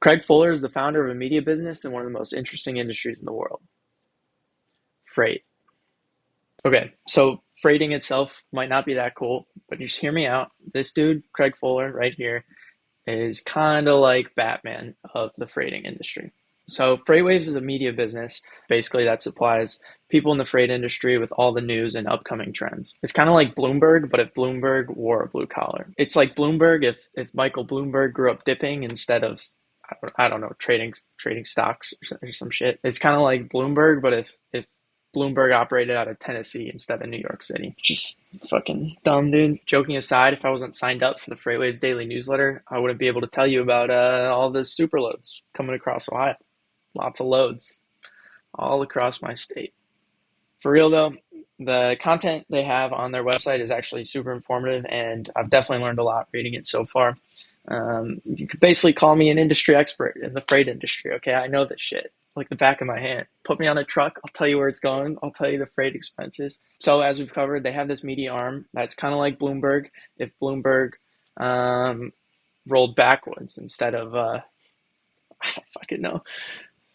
Craig Fuller is the founder of a media business in one of the most interesting industries in the world, freight. Okay, so freighting itself might not be that cool, but just hear me out. This dude, Craig Fuller, right here, is kind of like Batman of the freighting industry. So FreightWaves is a media business, basically that supplies people in the freight industry with all the news and upcoming trends. It's kind of like Bloomberg, but if Bloomberg wore a blue collar. It's like Bloomberg if Michael Bloomberg grew up dipping instead of I don't know, trading stocks or some shit. It's kind of like Bloomberg, but if Bloomberg operated out of Tennessee instead of New York City. Just fucking dumb, dude. Joking aside, if I wasn't signed up for the FreightWaves daily newsletter, I wouldn't be able to tell you about all the super loads coming across Ohio. Lots of loads all across my state. For real though, the content they have on their website is actually super informative, and I've definitely learned a lot reading it so far. You could basically call me an industry expert in the freight industry. Okay, I know this shit like the back of my hand. Put me on a truck, I'll tell you where it's going. I'll tell you the freight expenses. So as we've covered, they have this media arm that's kind of like Bloomberg. If Bloomberg rolled backwards instead of I don't fucking know.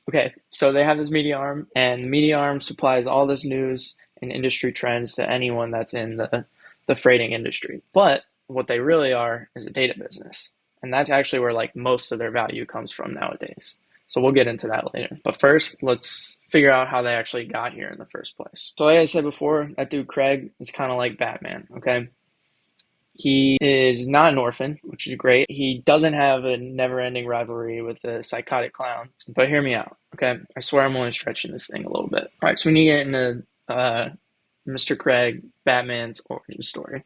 Okay, so they have this media arm, and the media arm supplies all this news and industry trends to anyone that's in the freighting industry. But what they really are is a data business. And that's actually where like most of their value comes from nowadays. So we'll get into that later. But first, let's figure out how they actually got here in the first place. So like I said before, that dude Craig is kind of like Batman, okay? He is not an orphan, which is great. He doesn't have a never-ending rivalry with the psychotic clown. But hear me out, okay? I swear I'm only stretching this thing a little bit. All right, so we need to get into Mr. Craig, Batman's origin story.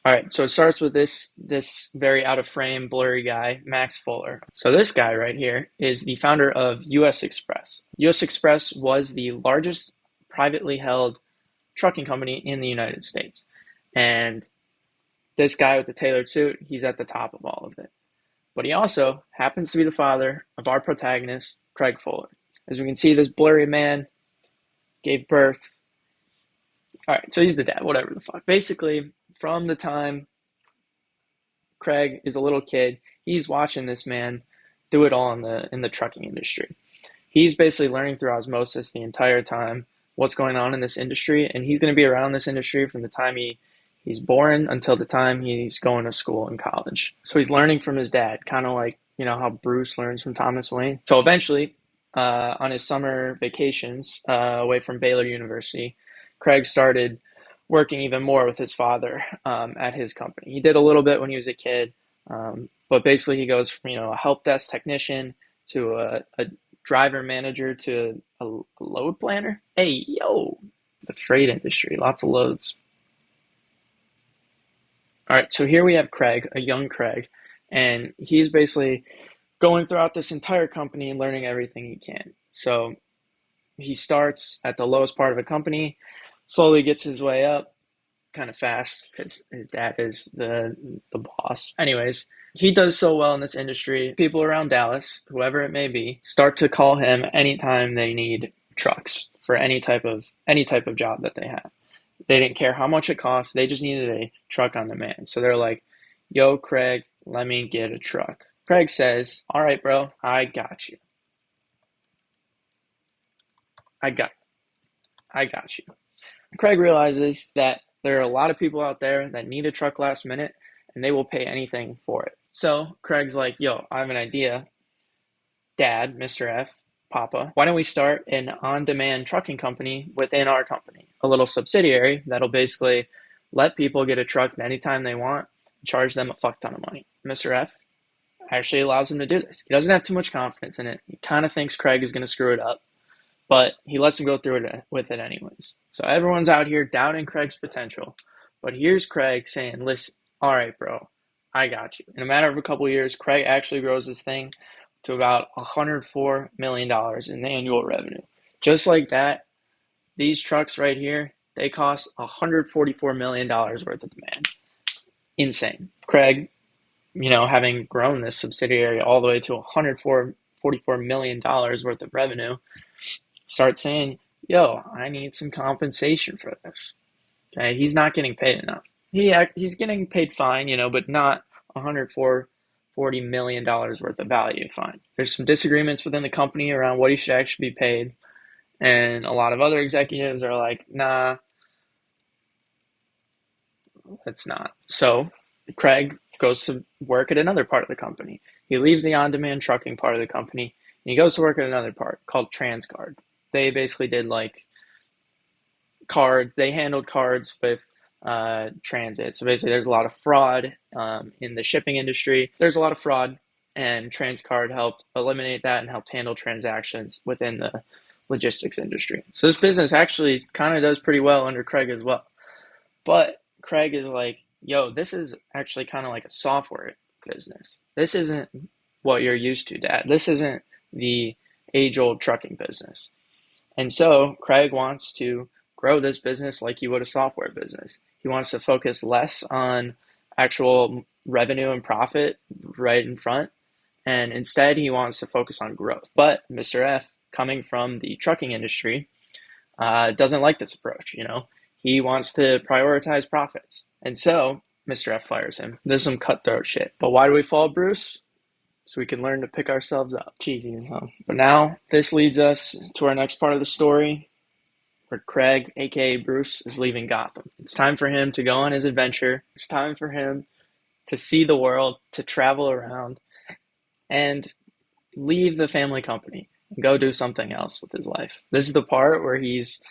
All right, so it starts with this very out of frame, blurry guy, Max Fuller. So this guy right here is the founder of U.S. Express. U.S. Express was the largest privately held trucking company in the United States. And this guy with the tailored suit, he's at the top of all of it. But he also happens to be the father of our protagonist, Craig Fuller. As we can see, this blurry man gave birth. All right, so he's the dad, whatever the fuck. Basically, from the time Craig is a little kid, he's watching this man do it all in the trucking industry. He's basically learning through osmosis the entire time what's going on in this industry, and he's going to be around this industry from the time he's born until the time he's going to school and college. So he's learning from his dad, kind of like, you know, how Bruce learns from Thomas Wayne. So eventually, on his summer vacations away from Baylor University, Craig started working even more with his father at his company. He did a little bit when he was a kid, but basically he goes from, you know, a help desk technician to a driver manager to a load planner. Hey, yo, the freight industry, lots of loads. All right, so here we have Craig, a young Craig, and he's basically going throughout this entire company and learning everything he can. So he starts at the lowest part of a company, slowly gets his way up, kind of fast because his dad is the boss. Anyways, he does so well in this industry. People around Dallas, whoever it may be, start to call him anytime they need trucks for any type of job that they have. They didn't care how much it cost. They just needed a truck on demand. So they're like, yo, Craig, let me get a truck. Craig says, all right, bro, I got you. I got you. Craig realizes that there are a lot of people out there that need a truck last minute, and they will pay anything for it. So Craig's like, yo, I have an idea. Dad, Mr. F, Papa, why don't we start an on-demand trucking company within our company? A little subsidiary that'll basically let people get a truck anytime they want, charge them a fuck ton of money. Mr. F actually allows him to do this. He doesn't have too much confidence in it. He kind of thinks Craig is going to screw it up, but he lets him go through it with it anyways. So everyone's out here doubting Craig's potential, but here's Craig saying, listen, all right, bro, I got you. In a matter of a couple of years, Craig actually grows this thing to about $104 million in annual revenue. Just like that, these trucks right here, they cost $144 million worth of demand. Insane. Craig, you know, having grown this subsidiary all the way to $144 million worth of revenue, starts saying, yo, I need some compensation for this. Okay, he's not getting paid enough. He's getting paid fine, you know, but not $144 $40 million worth of value. Fine. There's some disagreements within the company around what he should actually be paid. And a lot of other executives are like, nah, let's not. So Craig goes to work at another part of the company. He leaves the on-demand trucking part of the company and he goes to work at another part called Transcard. They basically did like cards. They handled cards with transit. So basically, there's a lot of fraud in the shipping industry. There's a lot of fraud, and Transcard helped eliminate that and helped handle transactions within the logistics industry. So this business actually kind of does pretty well under Craig as well. But Craig is like, yo, this is actually kind of like a software business. This isn't what you're used to, Dad. This isn't the age-old trucking business. And so Craig wants to grow this business like he would a software business. He wants to focus less on actual revenue and profit right in front, and instead he wants to focus on growth. But Mr. F, coming from the trucking industry, doesn't like this approach. He wants to prioritize profits, and so Mr. F fires him. There's some cutthroat shit. But why do we fall, Bruce? So we can learn to pick ourselves up. Cheesy as hell. But now this leads us to our next part of the story, where Craig, aka Bruce, is leaving Gotham. It's time for him to go on his adventure. It's time for him to see the world, to travel around, and leave the family company and go do something else with his life. This is the part where he's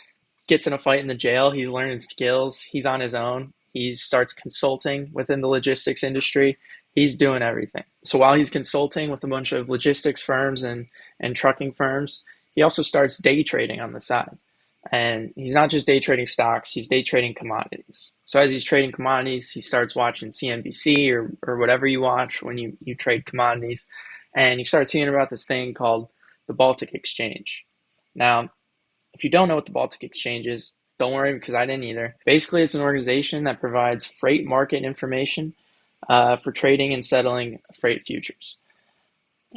gets in a fight in the jail. He's learning skills. He's on his own. He starts consulting within the logistics industry. He's doing everything. So while he's consulting with a bunch of logistics firms and trucking firms, he also starts day trading on the side. And he's not just day trading stocks, he's day trading commodities. So as he's trading commodities, he starts watching CNBC or whatever you watch when you trade commodities. And you start hearing about this thing called the Baltic Exchange. Now, if you don't know what the Baltic Exchange is, don't worry because I didn't either. Basically, it's an organization that provides freight market information for trading and settling freight futures.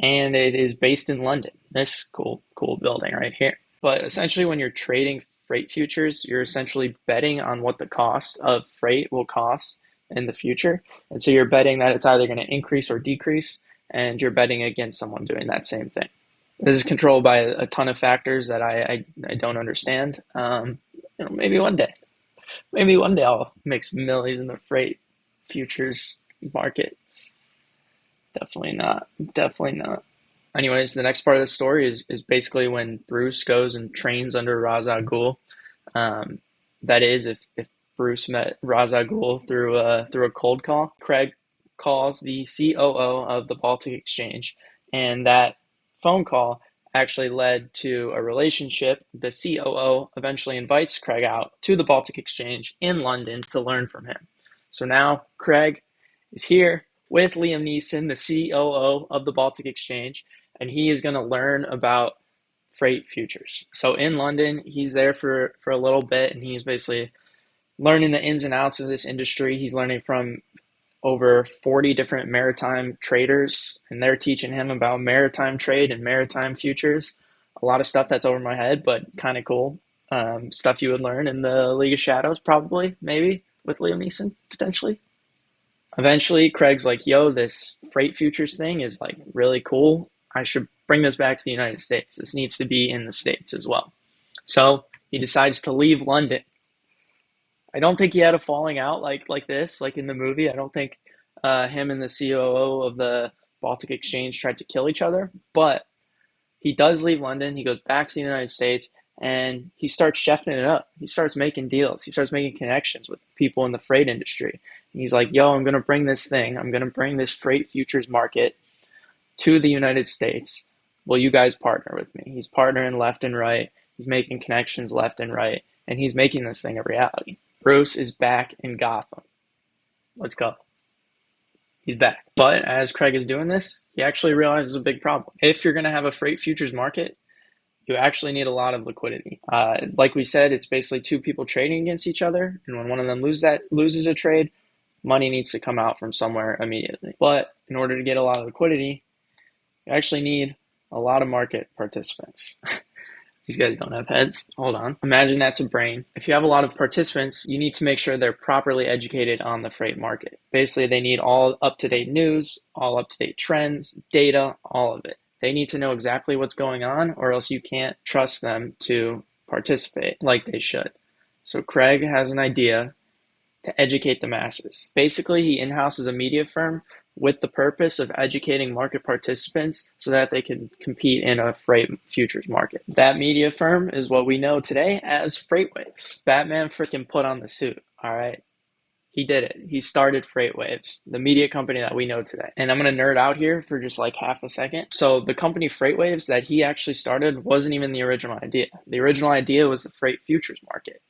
And it is based in London. This cool building right here. But essentially, when you're trading freight futures, you're essentially betting on what the cost of freight will cost in the future. And so you're betting that it's either going to increase or decrease, and you're betting against someone doing that same thing. This is controlled by a ton of factors that I don't understand. Maybe one day I'll make some millions in the freight futures market. Definitely not. Anyways, the next part of the story is basically when Bruce goes and trains under Ra's al Ghul. That is, if Bruce met Ra's al Ghul through a cold call, Craig calls the COO of the Baltic Exchange, and that phone call actually led to a relationship. The COO eventually invites Craig out to the Baltic Exchange in London to learn from him. So now Craig is here with Liam Neeson, the COO of the Baltic Exchange, and he is going to learn about freight futures. So in London, he's there for a little bit, and he's basically learning the ins and outs of this industry. He's learning from over 40 different maritime traders, and they're teaching him about maritime trade and maritime futures. A lot of stuff that's over my head, but kind of cool. Stuff you would learn in the League of Shadows, probably, maybe, with Liam Neeson, potentially. Eventually, Craig's like, yo, this freight futures thing is like really cool. I should bring this back to the United States. This needs to be in the States as well. So he decides to leave London. I don't think he had a falling out like this, like in the movie. I don't think him and the COO of the Baltic Exchange tried to kill each other, but he does leave London. He goes back to the United States, and he starts chefing it up. He starts making deals. He starts making connections with people in the freight industry. And he's like, yo, I'm going to bring this thing. I'm going to bring this freight futures market to the United States. Will you guys partner with me? He's partnering left and right. He's making connections left and right, and he's making this thing a reality. Bruce is back in Gotham. Let's go. He's back. But as Craig is doing this, he actually realizes a big problem. If you're going to have a freight futures market, you actually need a lot of liquidity. Like we said, it's basically two people trading against each other. And when one of them loses a trade, money needs to come out from somewhere immediately. But in order to get a lot of liquidity, you actually need a lot of market participants. These guys don't have heads. Hold on. Imagine that's a brain. If you have a lot of participants, you need to make sure they're properly educated on the freight market. Basically, they need all up-to-date news, all up-to-date trends, data, all of it. They need to know exactly what's going on, or else you can't trust them to participate like they should. So Craig has an idea to educate the masses. Basically, he in-houses a media firm with the purpose of educating market participants so that they can compete in a freight futures market. That media firm is what we know today as FreightWaves. Batman freaking put on the suit, all right? He did it. He started FreightWaves, the media company that we know today. And I'm going to nerd out here for just like half a second. So the company FreightWaves that he actually started wasn't even the original idea. The original idea was the freight futures market.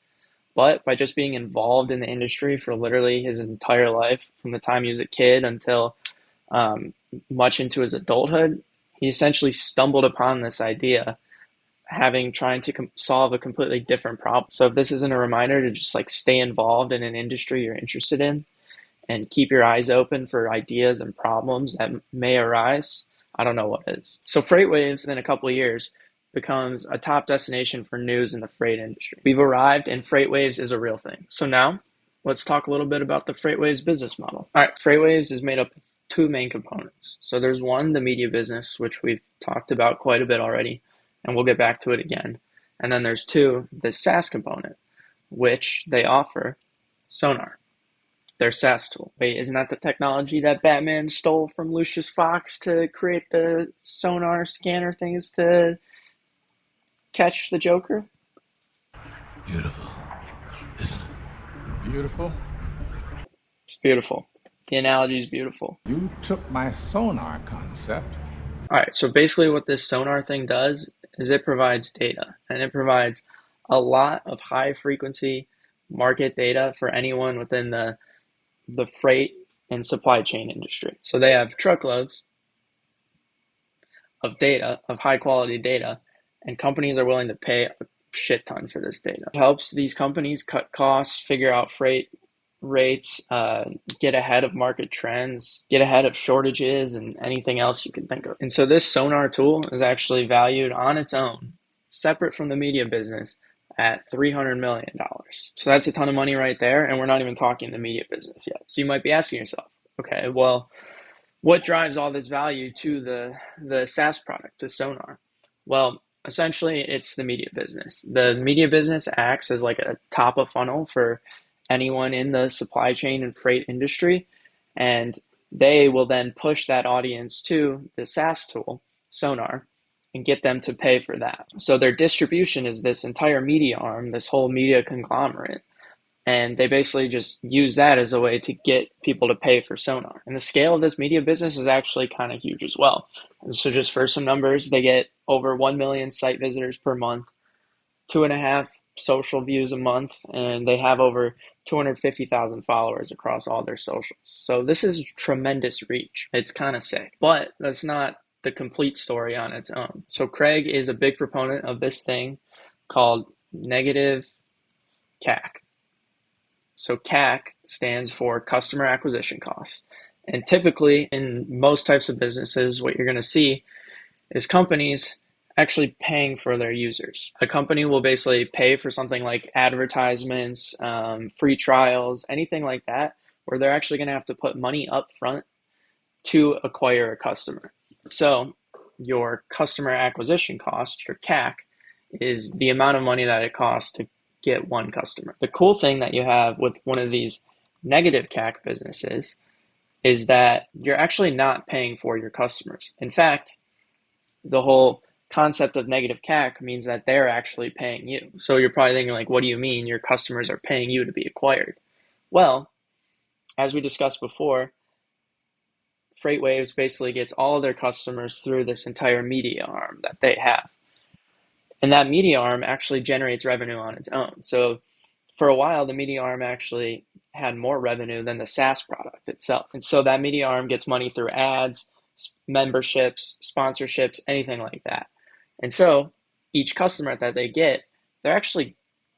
But by just being involved in the industry for literally his entire life, from the time he was a kid until much into his adulthood, he essentially stumbled upon this idea, trying to solve a completely different problem. So if this isn't a reminder to just like stay involved in an industry you're interested in and keep your eyes open for ideas and problems that may arise, I don't know what is. So FreightWaves in a couple of years becomes a top destination for news in the freight industry. We've arrived and FreightWaves is a real thing. So now let's talk a little bit about the FreightWaves business model. All right, FreightWaves is made up of two main components. So there's one, the media business, which we've talked about quite a bit already, and we'll get back to it again. And then there's two, the SaaS component, which they offer Sonar, their SaaS tool. Wait, isn't that the technology that Batman stole from Lucius Fox to create the sonar scanner things to catch the Joker? Beautiful, isn't it? Beautiful. It's beautiful. The analogy is beautiful. You took my sonar concept. All right, so basically what this sonar thing does is it provides data, and it provides a lot of high frequency market data for anyone within the freight and supply chain industry. So they have truckloads of data, of high quality data, and companies are willing to pay a shit ton for this data. It helps these companies cut costs, figure out freight rates, get ahead of market trends, get ahead of shortages and anything else you can think of. And so this sonar tool is actually valued on its own, separate from the media business, at $300 million. So that's a ton of money right there, and we're not even talking the media business yet. So you might be asking yourself, okay, well, what drives all this value to the SaaS product, to Sonar? Well, essentially, it's the media business. The media business acts as like a top of funnel for anyone in the supply chain and freight industry, and they will then push that audience to the SaaS tool, Sonar, and get them to pay for that. So their distribution is this entire media arm, this whole media conglomerate. And they basically just use that as a way to get people to pay for Sonar. And the scale of this media business is actually kind of huge as well. And so just for some numbers, they get over 1 million site visitors per month, 2.5 social views a month, and they have over 250,000 followers across all their socials. So this is tremendous reach. It's kind of sick, but that's not the complete story on its own. So Craig is a big proponent of this thing called negative CAC. So CAC stands for customer acquisition costs. And typically in most types of businesses, what you're going to see is companies actually paying for their users. A company will basically pay for something like advertisements, free trials, anything like that, where they're actually going to have to put money up front to acquire a customer. So your customer acquisition cost, your CAC, is the amount of money that it costs to get one customer. The cool thing that you have with one of these negative CAC businesses is that you're actually not paying for your customers. In fact, the whole concept of negative CAC means that they're actually paying you. So you're probably thinking like, what do you mean your customers are paying you to be acquired? Well, as we discussed before, FreightWaves basically gets all of their customers through this entire media arm that they have. And that media arm actually generates revenue on its own. So for a while, the media arm actually had more revenue than the SaaS product itself. And so that media arm gets money through ads, memberships, sponsorships, anything like that. And so each customer that they get, they're actually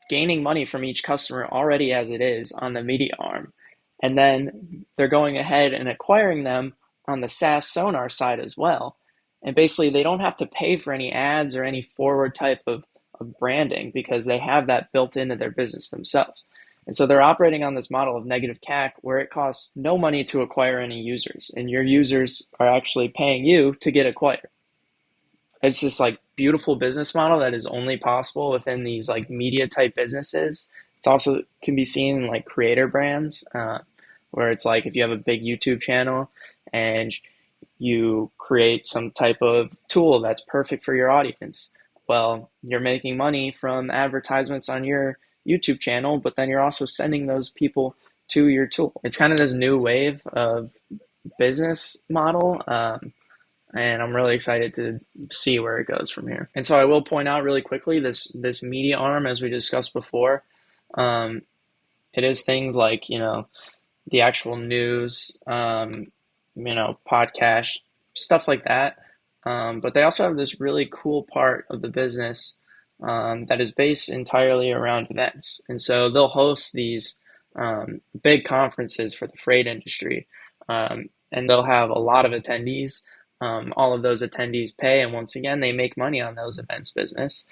gaining money from each customer already as it is on the media arm. And then they're going ahead and acquiring them on the SaaS Sonar side as well. And basically, they don't have to pay for any ads or any forward type of of branding because they have that built into their business themselves. And so they're operating on this model of negative CAC where it costs no money to acquire any users, and your users are actually paying you to get acquired. It's just like beautiful business model that is only possible within these like media type businesses. It's also can be seen in like creator brands, where it's like if you have a big YouTube channel and you create some type of tool that's perfect for your audience. Well, you're making money from advertisements on your YouTube channel, but then you're also sending those people to your tool. It's kind of this new wave of business model. And I'm really excited to see where it goes from here. And so I will point out really quickly this media arm, as we discussed before, um, it is things like the actual news, podcast, stuff like that. But they also have this really cool part of the business that is based entirely around events. And so they'll host these big conferences for the freight industry, and they'll have a lot of attendees. All of those attendees pay, and once again, they make money on those events business.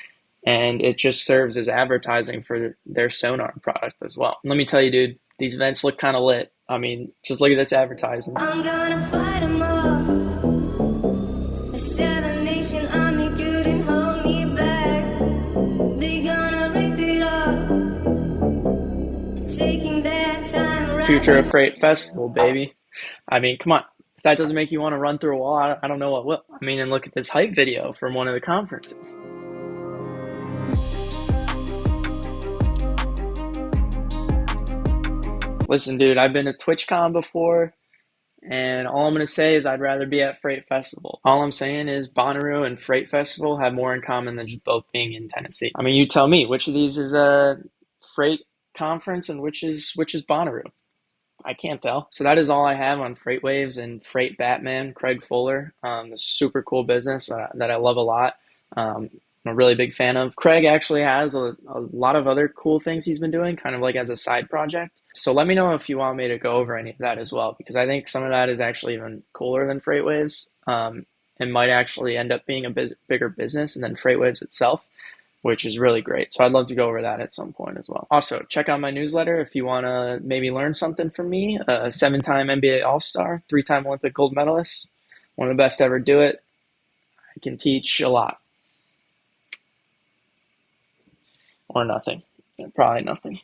And it just serves as advertising for their Sonar product as well. Let me tell you, dude, these events look kind of lit. I mean, just look at this advertising. I'm gonna fight 'em all. A 7 nation army couldn't hold me back. They gonna rip it up. Taking their time right. Future of Freight Festival, baby. I mean, come on. If that doesn't make you want to run through a wall, I don't know what will. I mean, and look at this hype video from one of the conferences. Listen, dude, I've been to TwitchCon before, and all I'm going to say is I'd rather be at Freight Festival. All I'm saying is Bonnaroo and Freight Festival have more in common than just both being in Tennessee. I mean, you tell me, which of these is a freight conference and which is Bonnaroo? I can't tell. So that is all I have on Freight Waves and Freight Batman, Craig Fuller. A super cool business that I love a lot. I'm a really big fan of. Craig actually has a lot of other cool things he's been doing, kind of like as a side project. So let me know if you want me to go over any of that as well, because I think some of that is actually even cooler than Freight Waves, and might actually end up being a bigger business than Freight Waves itself, which is really great. So I'd love to go over that at some point as well. Also, check out my newsletter if you want to maybe learn something from me. A 7-time NBA All-Star, 3-time Olympic gold medalist, one of the best to ever do it. I can teach a lot. Or nothing. Probably nothing.